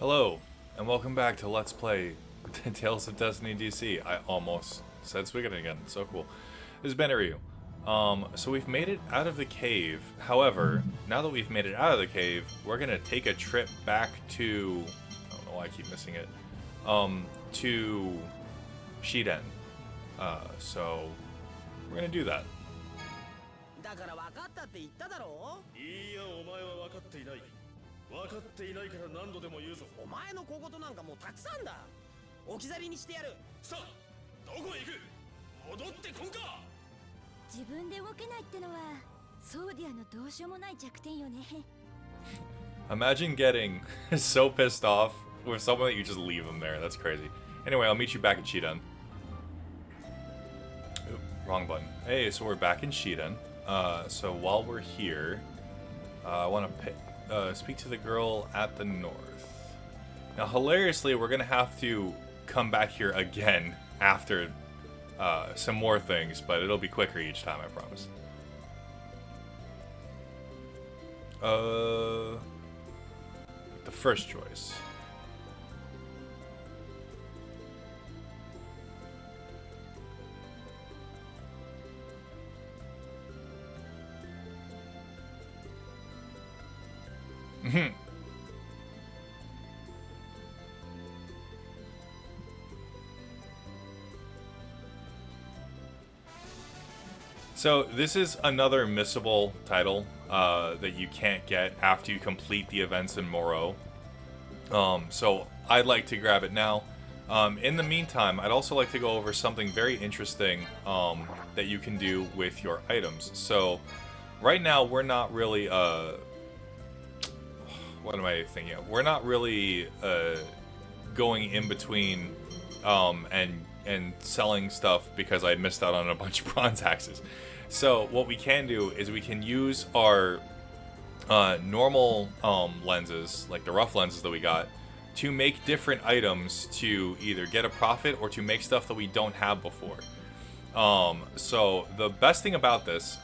Hello, and welcome back to Let's Play Tales of Destiny DC. I almost said Spigot again. So cool. This is Banneryu. So we've made it out of the cave. However, now that we've made it out of the cave, we're gonna take a trip back to... I don't know why I keep missing it. To Shiden. So we're gonna do that. だから分かったって言っただろう。いいや、お前は分かっていない。分かっていないから何度でも言うぞ。お前の小言なんかもうたくさんだ。置き去りにしてやる。さあ、どこへ行く？戻ってこんか。自分で動けないってのはソーディアのどうしようもない弱点よね。 Imagine getting so pissed off with someone that you just leave them there. That's crazy. Anyway, I'll meet you back at Shiden. Oop, wrong button. Hey, so we're back in Shiden. So while we're here, I want to speak to the girl at the north. Now, hilariously, we're gonna have to come back here again after some more things, but it'll be quicker each time, I promise. The first choice. So this is another missable title that you can't get after you complete the events in Moreau. So I'd like to grab it now. In the meantime, I'd also like to go over something very interesting that you can do with your items. So right now we're not really what am I thinking of? We're not really going in between and selling stuff because I missed out on a bunch of bronze axes. So what we can do is we can use our normal lenses, like the rough lenses that we got, to make different items to either get a profit or to make stuff that we don't have before. So the best thing about this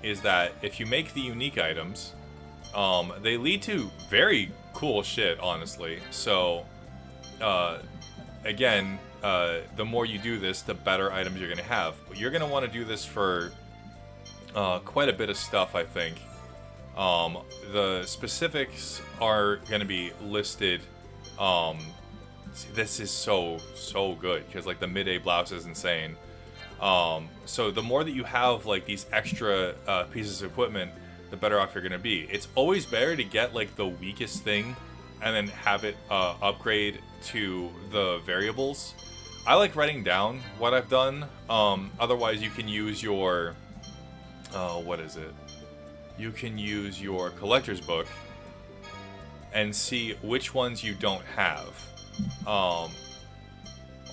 is that if you make the unique items, they lead to very cool shit, honestly. So again, the more you do this, the better items you're going to have. But you're going to want to do this for quite a bit of stuff, I think. The specifics are going to be listed. See, this is so good because like the mid-A blouse is insane. So the more that you have like these extra pieces of equipment, the better off you're going to be. It's always better to get like the weakest thing and then have it upgrade to the variables. I like writing down what I've done. Otherwise, you can use your... what is it? You can use your collector's book and see which ones you don't have.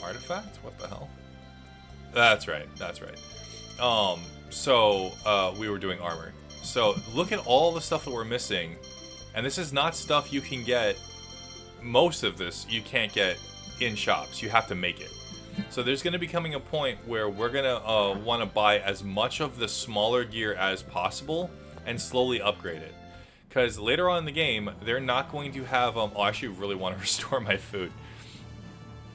Artifact? What the hell? That's right. That's right. So we were doing armor. So look at all the stuff that we're missing. And this is not stuff you can get. Most of this you can't get in shops. You have to make it. So there's going to be coming a point where we're going to want to buy as much of the smaller gear as possible and slowly upgrade it. Because later on in the game, they're not going to have... oh, I actually really want to restore my food.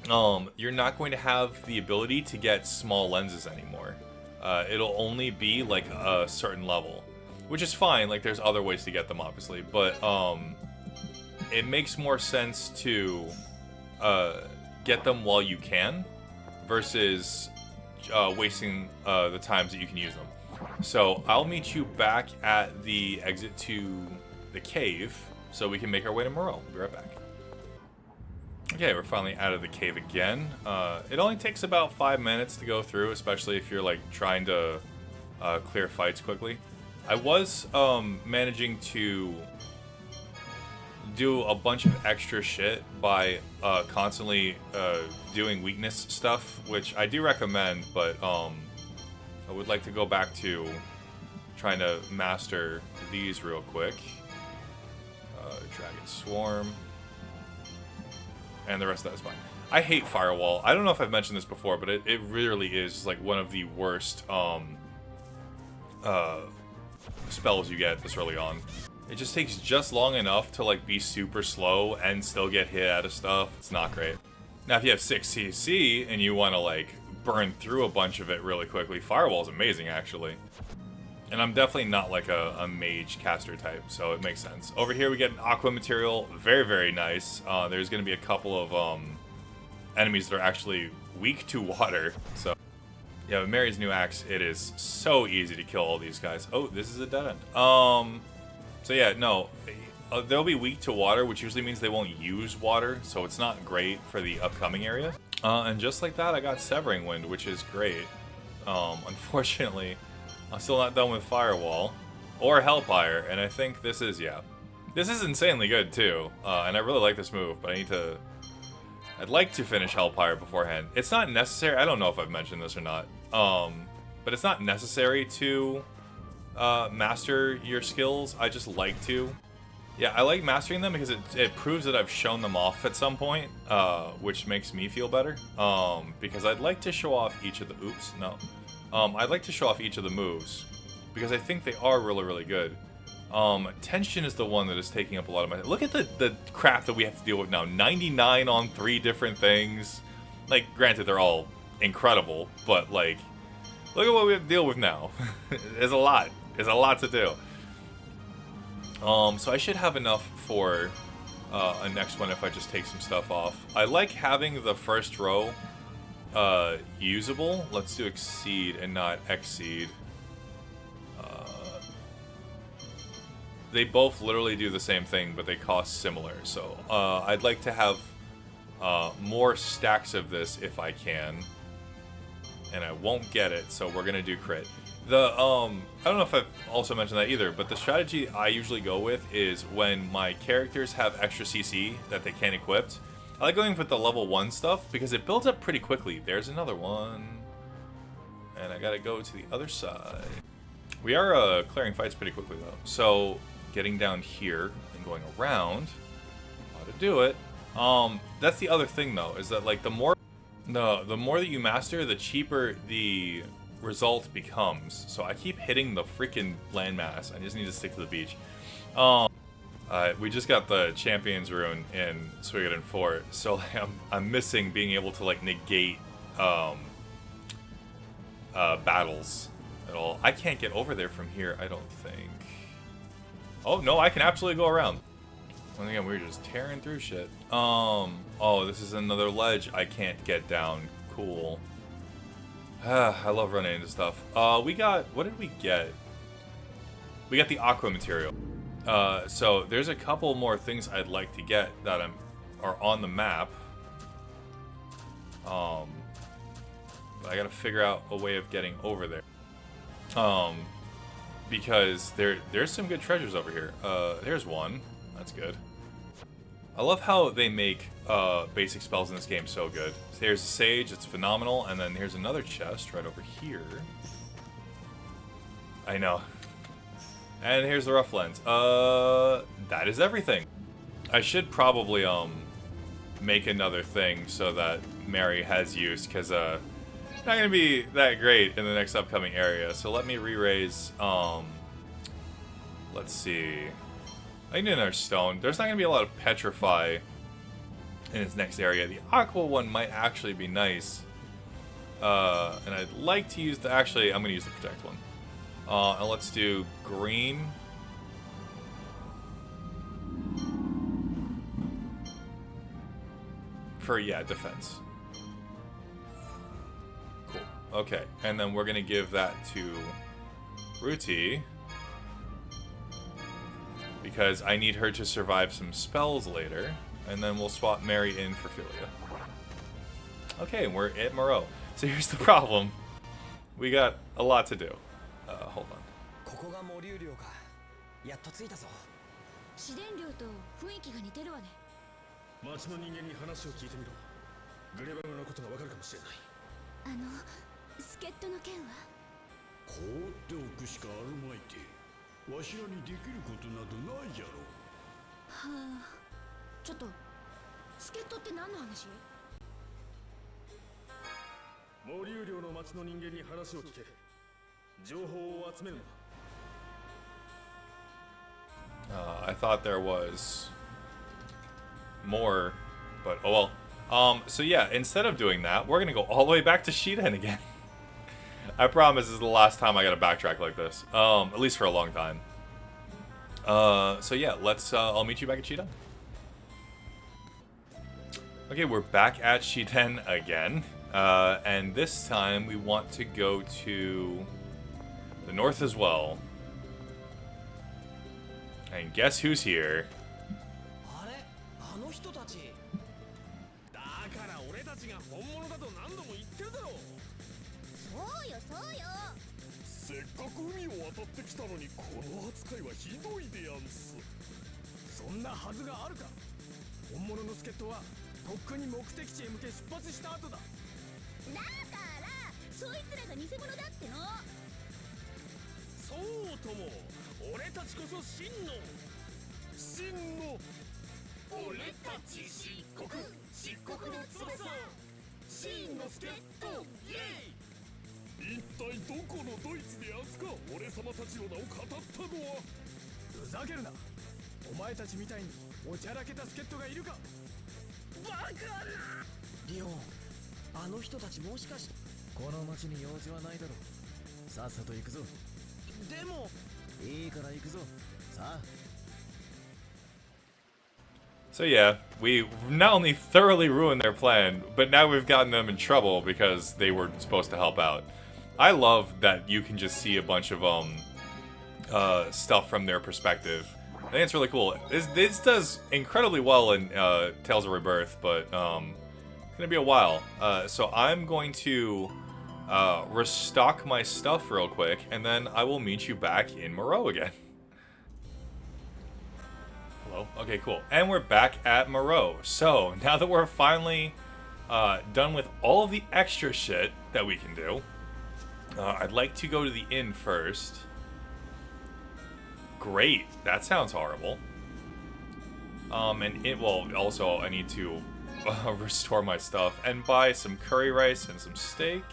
You're not going to have the ability to get small lenses anymore. It'll only be like a certain level. Which is fine, like there's other ways to get them, obviously. But it makes more sense to get them while you can versus wasting the times that you can use them. So I'll meet you back at the exit to the cave so we can make our way to Moreau. Be right back. Okay, we're finally out of the cave again. It only takes about 5 minutes to go through, especially if you're like trying to clear fights quickly. I was managing to do a bunch of extra shit by constantly doing weakness stuff, which I do recommend, but I would like to go back to trying to master these real quick. Dragon Swarm. And the rest of that is fine. I hate Firewall. I don't know if I've mentioned this before, but it really is like one of the worst spells you get this early on. It just takes just long enough to like be super slow and still get hit out of stuff. It's not great. Now if you have 6 CC and you want to like burn through a bunch of it really quickly, Firewall's amazing actually. And I'm definitely not like a mage caster type, so it makes sense. Over here we get an aqua material, very, very nice. There's going to be a couple of enemies that are actually weak to water. So yeah, with Mary's new axe, it is so easy to kill all these guys. Oh, this is a dead end. So yeah, no, they'll be weak to water, which usually means they won't use water, so it's not great for the upcoming area. And just like that, I got Severing Wind, which is great. Unfortunately, I'm still not done with Firewall or Hellfire, and I think this is, yeah. This is insanely good, too, and I really like this move, but I'd like to finish Hellfire beforehand. It's not necessary, I don't know if I've mentioned this or not, but it's not necessary to master your skills. I just like to. Yeah, I like mastering them because it proves that I've shown them off at some point, which makes me feel better, because I'd like to show off each of the, oops, no. I'd like to show off each of the moves, because I think they are really, really good. Tension is the one that is taking up a lot of my... Look at the crap that we have to deal with now. 99 on 3 different things. Like, granted, they're all incredible, but, like, look at what we have to deal with now. There's a lot. There's a lot to do. So I should have enough for a next one if I just take some stuff off. I like having the first row usable. Let's do exceed and not exceed. They both literally do the same thing, but they cost similar. So I'd like to have more stacks of this if I can, and I won't get it. So we're gonna do crit. The I don't know if I've also mentioned that either, but the strategy I usually go with is when my characters have extra CC that they can't equip. I like going with the level 1 stuff because it builds up pretty quickly. There's another one. And I gotta go to the other side. We are clearing fights pretty quickly though. So getting down here and going around, how to do it. That's the other thing though, is that like the more that you master, the cheaper the result becomes. So I keep hitting the freaking landmass. I just need to stick to the beach. We just got the Champions Rune in Suikoden 4, so like, I'm missing being able to like negate battles at all. I can't get over there from here, I don't think. Oh no, I can absolutely go around. And again, we're just tearing through shit. Oh, this is another ledge I can't get down. Cool. I love running into stuff. We got, what did we get? We got the aqua material. So there's a couple more things I'd like to get that are on the map. But I gotta figure out a way of getting over there. Because there's some good treasures over here. There's one. That's good. I love how they make basic spells in this game so good. Here's Sage, it's phenomenal, and then here's another chest right over here. I know. And here's the rough lens. That is everything. I should probably make another thing so that Mary has use, because not gonna be that great in the next upcoming area. So let me re-raise. Let's see. I need another stone. There's not gonna be a lot of petrify in its next area. The aqua one might actually be nice. And I'd like to use the, actually, I'm gonna use the protect one. And let's do green. For, yeah, defense. Cool. Okay, and then we're gonna give that to Ruti, because I need her to survive some spells later, and then we'll swap Mary in for Philia. Okay, and we're at Moreau. So here's the problem. We got a lot to do. Hold on. ここがモリュウ領か。やっと着いたぞ。自然寮と雰囲気が似てるわね。町の人間に話を聞いてみろ。グレバムのことがわかるかもしれない。助っ人の件は放っておくしかあるまいて、わしらにできることなどないじゃろう。はあ、ちょっと助っ人って何の話？モリュウ領の町の人間に話を聞け。情報を集めるのだ。I thought there was more, but oh well. So yeah, instead of doing that, we're gonna go all the way back to Shiden again. I promise this is the last time I gotta backtrack like this. At least for a long time. So yeah, let's, I'll meet you back at Shiden. Okay, we're back at Shiden again. And this time we want to go to the north as well. And guess who's here? あれあの人たちだから俺たちが本物だと何度も言ってるだろうそうよそうよせっかく海を渡ってきたのにこの扱いはひどいでやんす。そんなはずがあるか本物の助っ人はとっくに目的地へ向け出発した後だだからそいつらが偽物だってのそうとも俺たちこそ真の俺たち漆黒の翼真の助っ人イエイ。一体どこのドイツでやつか俺様たちの名を語ったのは。ふざけるなお前たちみたいにおちゃらけた助っ人がいるかバカなリオンあの人たちもしかしてこの町に用事はないだろうさっさと行くぞでもいいから行くぞさあ So yeah, we not only thoroughly ruined their plan, but now we've gotten them in trouble because they were supposed to help out. I love that you can just see a bunch of stuff from their perspective. I think it's really cool. This does incredibly well in Tales of Rebirth, but it's gonna be a while. So I'm going to restock my stuff real quick, and then I will meet you back in Moreau again. Hello? Okay, cool. And we're back at Moreau. So, now that we're finally done with all of the extra shit that we can do, I'd like to go to the inn first. Great. That sounds horrible. Well, also, I need to restore my stuff and buy some curry rice and some steak.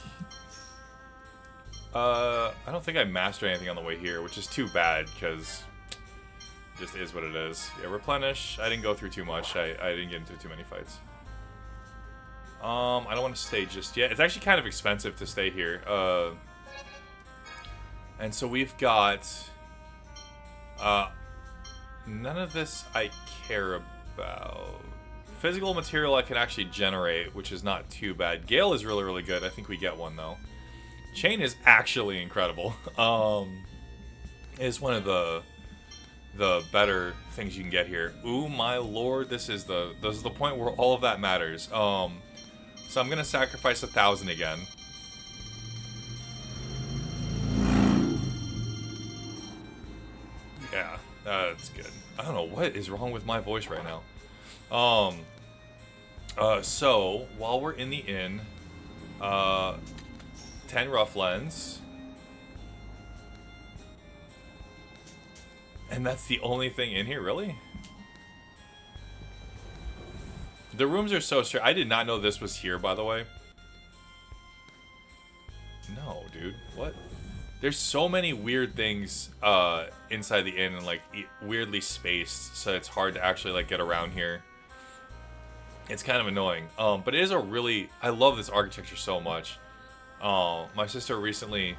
I don't think I mastered anything on the way here, which is too bad, because it just is what it is. Yeah, replenish. I didn't go through too much. I didn't get into too many fights. I don't want to stay just yet. It's actually kind of expensive to stay here. And so we've got... none of this I care about. Physical material I can actually generate, which is not too bad. Gale is really, really good. I think we get one, though. Chain is actually incredible. It's one of the better things you can get here. Ooh, my lord, this is the point where all of that matters. So I'm gonna sacrifice 1,000 again. Yeah, that's good. I don't know what is wrong with my voice right now. So while we're in the inn, 10 rough lens. And that's the only thing in here, really? The rooms are so strange. I did not know this was here, by the way. No, dude. What? There's so many weird things inside the inn and, like, weirdly spaced, so it's hard to actually, like, get around here. It's kind of annoying. But it is a really... I love this architecture so much. My sister recently...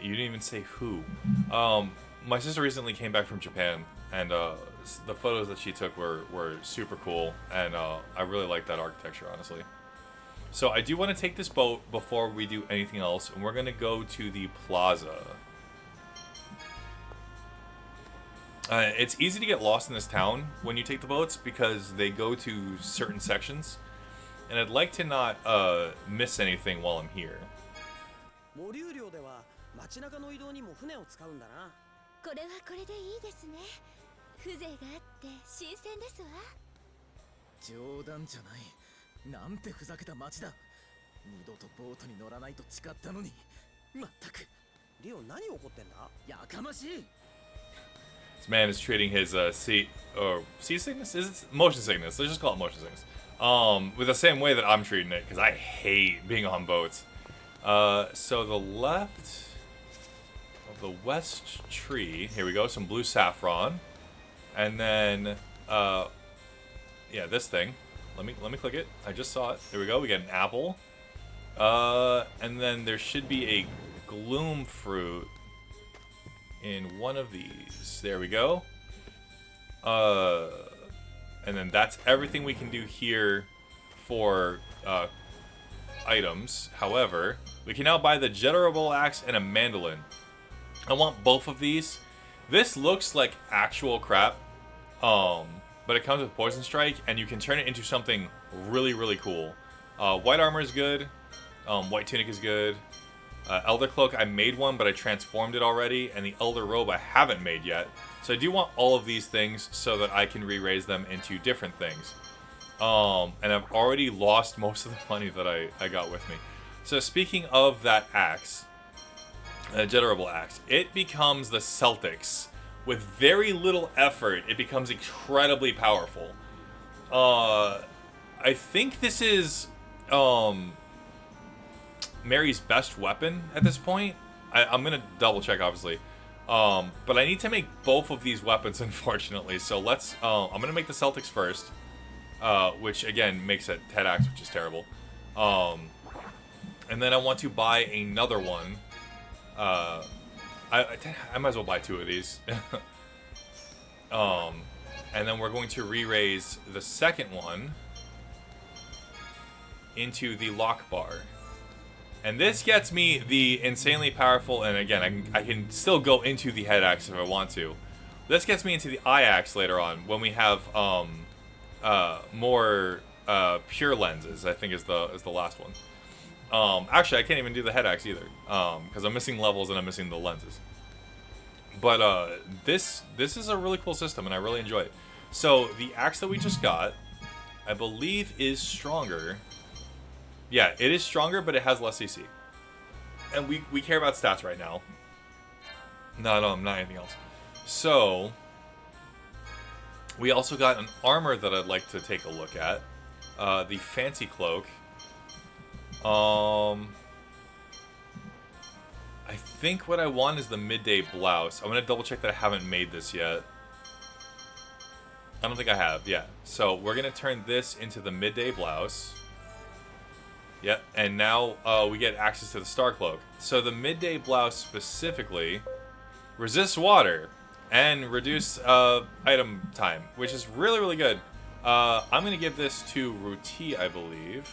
You didn't even say who. My sister recently came back from Japan, and the photos that she took were super cool, and I really like that architecture, honestly. So I do want to take this boat before we do anything else, and we're going to go to the plaza. It's easy to get lost in this town when you take the boats, because they go to certain sections, and I'd like to not miss anything while I'm here. モリュー領では街中の移動にも船を使うんだなこれはこれでいいですね風情があって新鮮ですわ冗談じゃないなんてふざけた街だ二度とボートに乗らないと誓ったのにまったくリオン何怒ってんだやかましい This man is treating his sea sickness? Is it motion sickness? Let's just call it motion sickness. With the same way that I'm treating it, because I hate being on boats. So the left the west tree. Here we go, some blue saffron. And then, yeah, this thing. Let me click it. I just saw it. There we go. We get an apple. And then there should be a gloom fruit in one of these. There we go. And then that's everything we can do here for items. However, we can now buy the Jettable Axe and a mandolin. I want both of these. This looks like actual crap, but it comes with Poison Strike, and you can turn it into something really, really cool. White armor is good. White tunic is good. Elder Cloak, I made one, but I transformed it already, and the Elder Robe I haven't made yet. So I do want all of these things so that I can re-raise them into different things. And I've already lost most of the money that I got with me. So speaking of that axe, Jettable Axe, it becomes the Celtics. With very little effort, it becomes incredibly powerful. I think this is Mary's best weapon at this point. I'm going to double check, obviously. But I need to make both of these weapons, unfortunately. So let's... I'm going to make the Celtics first. Which, again, makes a head axe, which is terrible. And then I want to buy another one. I might as well buy two of these. And then we're going to re-raise the second one into the lock bar. And this gets me the insanely powerful, and again, I can still go into the head axe if I want to. This gets me into the eye axe later on, when we have more pure lenses, I think is the last one. Actually, I can't even do the head axe either, because I'm missing levels and I'm missing the lenses. But this is a really cool system, and I really enjoy it. So the axe that we just got, I believe, is stronger. Yeah, it is stronger, but it has less CC. And we care about stats right now. Not anything else. So we also got an armor that I'd like to take a look at. The fancy cloak. I think what I want is the midday blouse. I'm going to double check that I haven't made this yet. I don't think I have, yeah. So we're going to turn this into the midday blouse. Yep, and now we get access to the star cloak. So the midday blouse specifically resists water and reduce item time, which is really, really good. I'm going to give this to Ruti, I believe.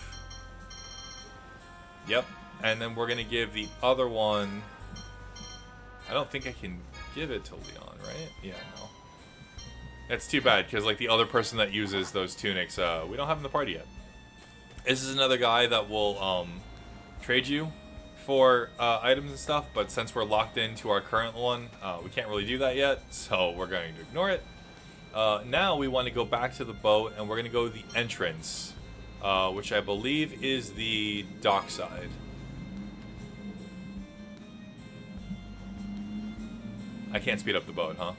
Yep, and then we're going to give the other one... I don't think I can give it to Leon, right? Yeah, no. That's too bad, because like the other person that uses those tunics, we don't have in the party yet. This is another guy that will trade you for items and stuff, but since we're locked into our current one, we can't really do that yet, so we're going to ignore it. Now we want to go back to the boat, and we're going to go to the entrance, which I believe is the dockside. I can't speed up the boat, huh?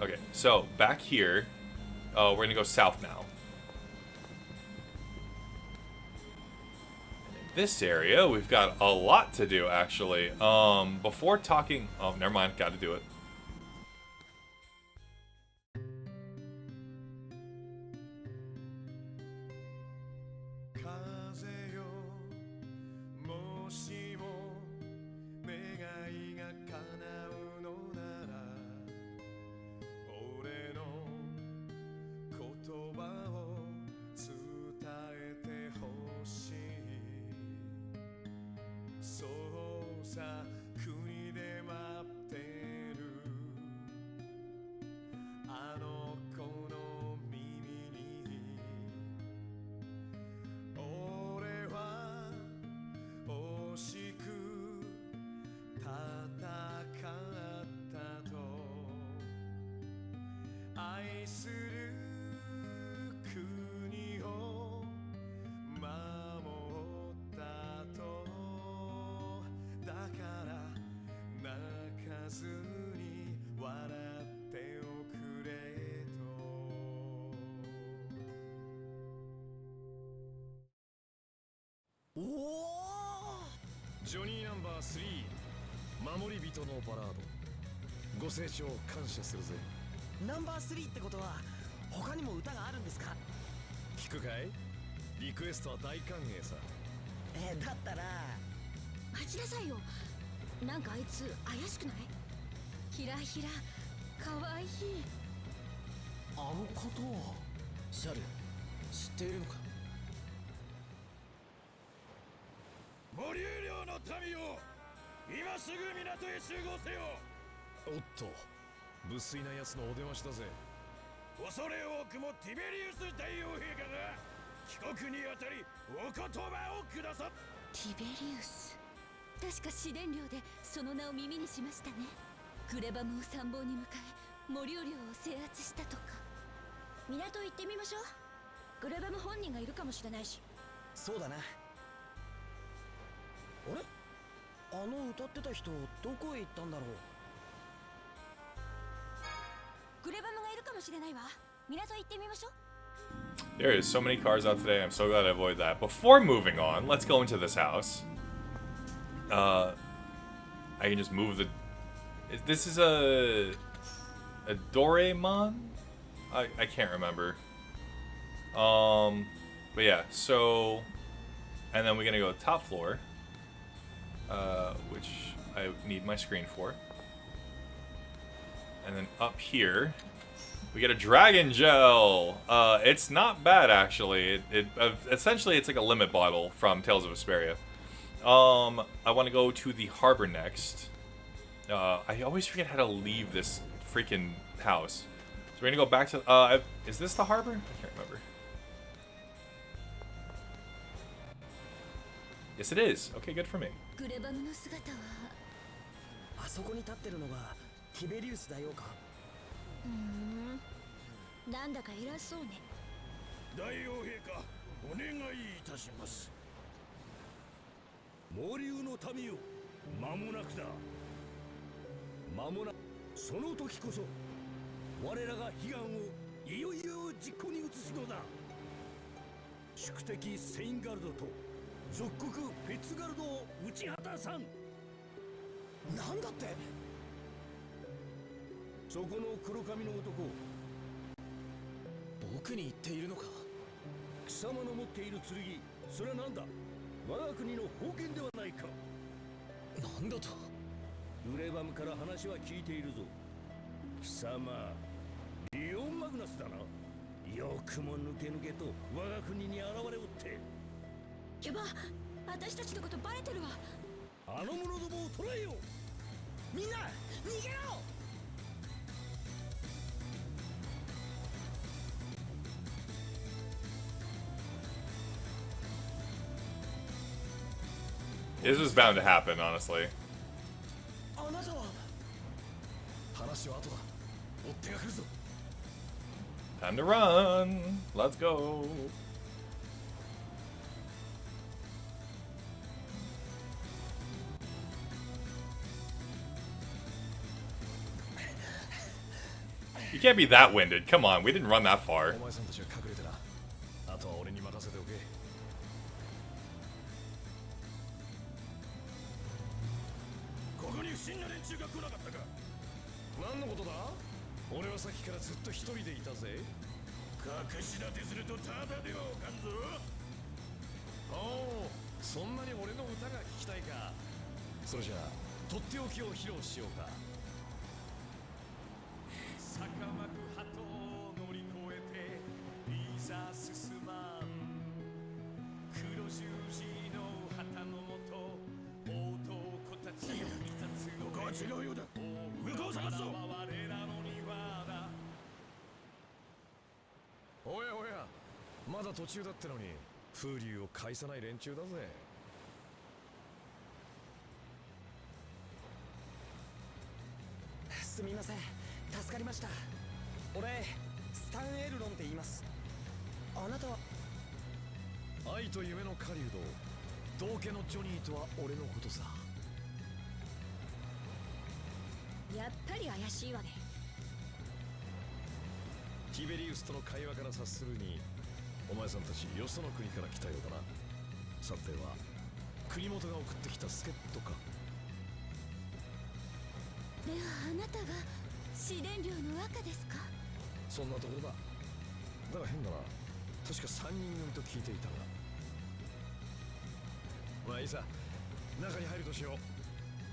Okay, so back here, we're going to go south now. This area, we've got a lot to do, actually. Before talking... Oh, never mind. Got to do it. 守り人のバラード、ご清聴感謝するぜ。ナンバー3ってことは他にも歌があるんですか？聞くかい？リクエストは大歓迎さ。だったら待ちなさいよ。なんかあいつ怪しくない？ひらひらかわいい。あの方はシャル、知っているのか？モリュー領の民よ、今すぐ港へ集合せよ。おっと、無粋な奴のお出ましだぜ。恐れ多くもティベリウス大王陛下が帰国にあたりお言葉をくださっ。ティベリウス、確か試練領でその名を耳にしましたね。グレバムを参謀に迎えモリュー領を制圧したとか。港行ってみましょう。グレバム本人がいるかもしれないし。そうだな。あれ、あの歌ってた人どこへ行ったんだろう。グレバムがいるかもしれないわ。港行ってみましょう。There is so many cars out today. I'm so glad I avoided that. Before moving on, let's go into this house. I can just move the. This is a Doraemon. I can't remember. But yeah. So, and then we're gonna go top floor, which I need my screen for. And then up here, we get a dragon gel. It's not bad actually. Essentially it's like a limit bottle from Tales of Vesperia. I want to go to the harbor next. I always forget how to leave this freaking house. So we're gonna go back to. Is this the harbor? I can't remember. Yes, it is. Okay, good for me. グレバムの姿は。あそこに立ってるのがティベリウス大王か？なんだか偉そうね。大王陛下、お願いいたします。モリューの民よ、間もなくだ。間もなく、その時こそ我らが悲願をいよいよ実行に移すのだ。宿敵セインガルドと属国ペッツガルドを打ち果たさん。なんだって？そこの黒髪の男、僕に言っているのか？貴様の持っている剣、それは何だ？我が国の封建ではないか。なんだと？グレバムから話は聞いているぞ。貴様、リオンマグナスだな。よくも抜け抜けと我が国に現れおって。やば、私たちのことバレてるわ。あの者どもを捕らえよう。みんな逃げろThis was bound to happen, honestly. あなたは。話は後だ。追っ手が来るぞ。Time to run. Let's go. You can't be that winded. Come on, we didn't run that far. お前さんたちは隠れてな。あとは俺に任せておけ。ここに不審な連中が来なかったか？何のことだ？俺はさっきからずっと一人でいたぜ。隠し立てするとただではおかんぞ。おお、そんなに俺の歌が聞きたいか。それじゃあとっておきを披露しようか。坂巻鳩を乗り越えていざ進まん。黒十字の旗のもと男たちをいざつここは違うようだ。向こう探すぞ。我らの庭だ。おやおや、まだ途中だってのに風流を返さない連中だぜ。すみません、助かりました。俺スタンエルロンって言います。あなたは？愛と夢の狩人、道家のジョニーとは俺のことさ。やっぱり怪しいわね。ティベリウスとの会話から察するに、お前さんたちよその国から来たようだな。さては国元が送ってきた助っ人か？ではあなたが試練寮の若ですか？そんなところだ。だが変だな。確か3人組と聞いていたが。まあいいさ、中に入るとしよう。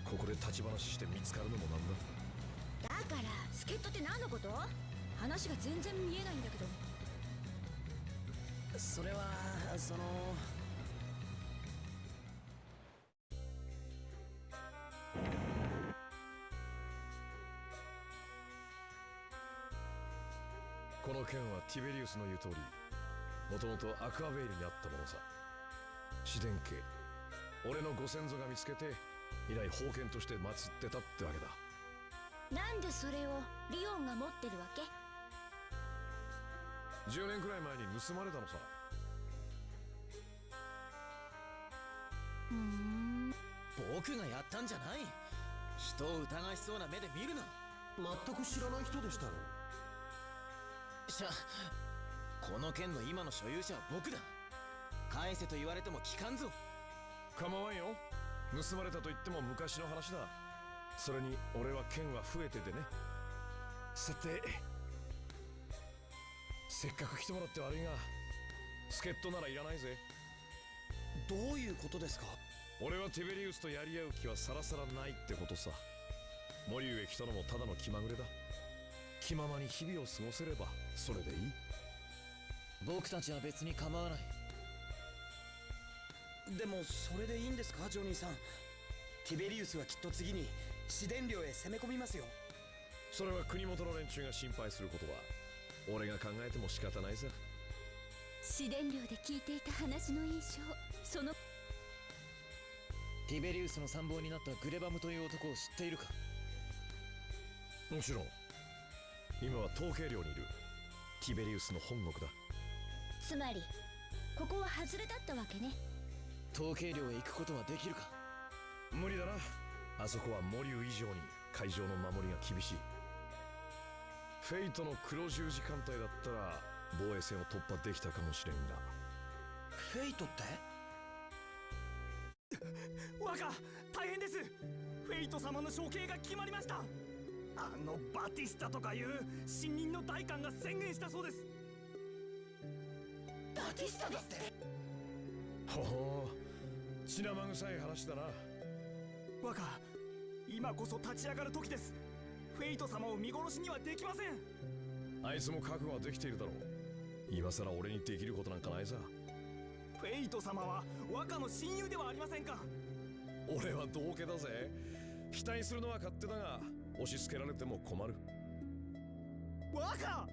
ここで立ち話して見つかるのもなんだ。だから助っ人って何のこと？話が全然見えないんだけど。それはこの剣はティベリウスの言う通り、もともとアクアベイルにあったものさ。自然系、俺のご先祖が見つけて以来宝剣として祀ってたってわけだ。なんでそれをリオンが持ってるわけ？10年くらい前に盗まれたのさ。僕がやったんじゃない。人を疑いそうな目で見るな。全く知らない人でしたよ。この剣の今の所有者は僕だ。返せと言われても聞かんぞ。構わんよ。盗まれたと言っても昔の話だ。それに俺は剣は増えててね。さて、せっかく来てもらって悪いが、助っ人ならいらないぜ。どういうことですか？俺はティベリウスとやり合う気はさらさらないってことさ。森上来たのもただの気まぐれだ。気ままに日々を過ごせればそれでいい。僕たちは別に構わない。でもそれでいいんですか、ジョニーさん。ティベリウスはきっと次に試練寮へ攻め込みますよ。それは国元の連中が心配することだ。俺が考えても仕方ないさ。試練寮で聞いていた話の印象、そのティベリウスの参謀になったグレバムという男を知っているか？もちろん。今は統計寮にいる。ティベリウスの本国だ。つまりここは外れだったわけね。統計寮へ行くことはできるか？無理だな。あそこはモリュウ以上に海上の守りが厳しい。フェイトの黒十字艦隊だったら防衛線を突破できたかもしれんが。フェイトって若、大変です。フェイト様の処刑が決まりました。あのバティスタとかいう新任の大官が宣言したそうです。バティスタだって。ほほう、血生臭い話だな。若、今こそ立ち上がる時です。フェイト様を見殺しにはできません。あいつも覚悟はできているだろう。今さら俺にできることなんかないさ。フェイト様は若の親友ではありませんか。俺は道家だぜ。期待するのは勝手だが押し付けられても困る。若、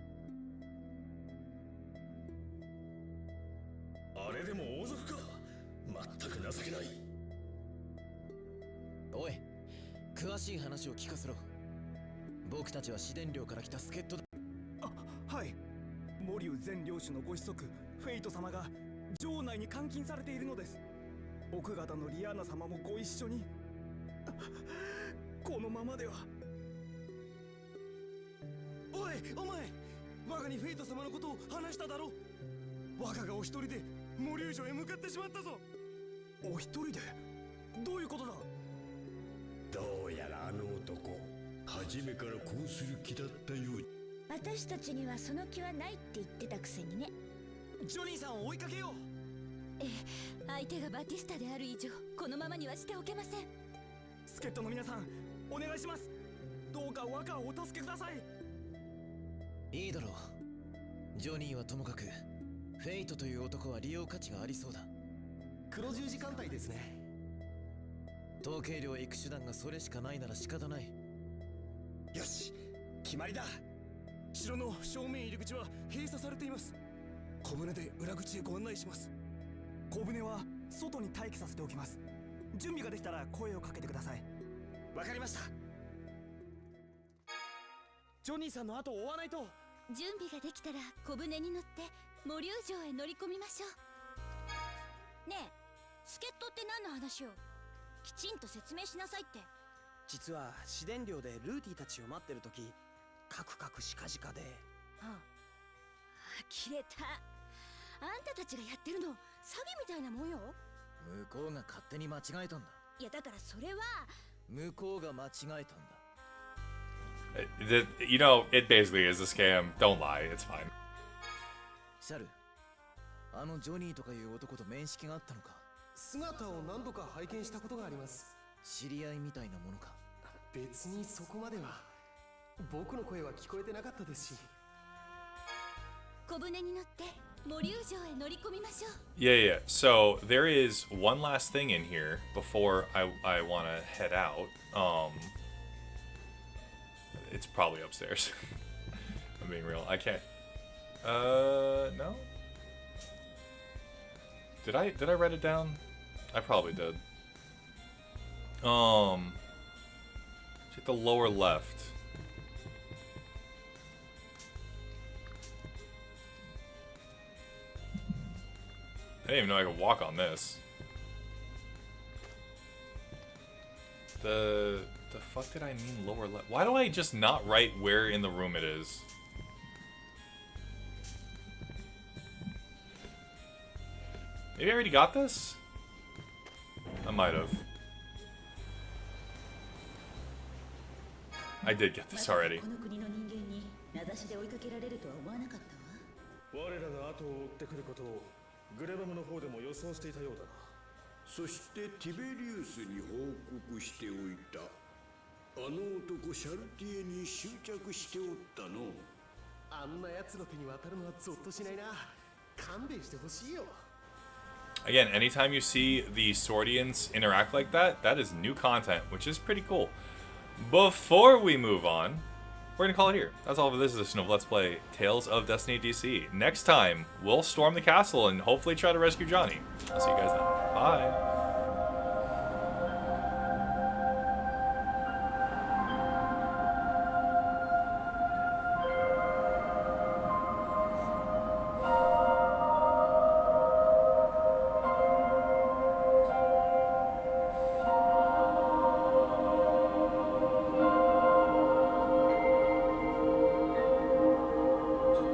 あれでも王族か。全く情けない。おい、詳しい話を聞かせろ。僕たちは試練寮から来た助っ人だ。はい。モリュウ前領主のご子息フェイト様が城内に監禁されているのです。奥方のリアーナ様もご一緒に。このままでは。おい、お前、我がにフェイト様のことを話しただろ。我ががお一人でモリュウ城へ向かってしまったぞ。お一人で？どういうことだ？どうやらあの男、初めからこうする気だったよう。私たちにはその気はないって言ってたくせにね。ジョニーさんを追いかけよう。ええ、相手がバティスタである以上このままにはしておけません。助っ人の皆さん、お願いします。どうか若をお助けください。いいだろう。ジョニーはともかくフェイトという男は利用価値がありそうだ。黒十字艦隊ですね。統計寮へ行く手段がそれしかないなら仕方ない。よし、決まりだ。城の正面入り口は閉鎖されています。小舟で裏口へご案内します。小舟は外に待機させておきます。準備ができたら声をかけてください。わかりました。ジョニーさんの後を追わないと。準備ができたら小舟に乗ってモリュウ城へ乗り込みましょう。ねえ、助っ人って何の話よ。きちんと説明しなさいって。実は試練寮でルーティたちを待ってる時、カクカクしかじかで。呆れた。あんたたちがやってるの詐欺みたいなもんよ。向こうが勝手に間違えたんだ。いやだからそれは。向こうが間違えたんだ。You know, it basically is a scam. Don't lie. It's fine. シャル、あのジョニーとかいう男と面識があったのか。姿を何度か拝見したことがあります。知り合いみたいなものか。別にそこまでは。僕の声は聞こえてなかったですし。小舟に乗ってモリュー城へ乗り込みましょう。 Yeah. So there is one last thing in here before I want to head out. It's probably upstairs. I'm being real. I can't. No. Did I write it down? I probably did. Check the lower left. I didn't even know I could walk on this. The fuck did I mean lower left? Why do I just not write where in the room it is? Maybe I already got this? I might have. I did get this already. この国の人間に名指しで追いかけられるとは思わなかったわ。我らが後を追ってくることをグレバムの方でも予想していたようだな。そしてティベリウスに報告しておいた。あの男シャルティエに執着しておったの。あんな奴の手に渡るのはゾッとしないな。勘弁してほしいよ。 Again, anytime you see the Swordians interact like that, that is new content, which is pretty cool. Before we move on, we're going to call it here. That's all for this edition of Let's Play Tales of Destiny DC. Next time, we'll storm the castle and hopefully try to rescue Johnny. I'll see you guys then. Bye.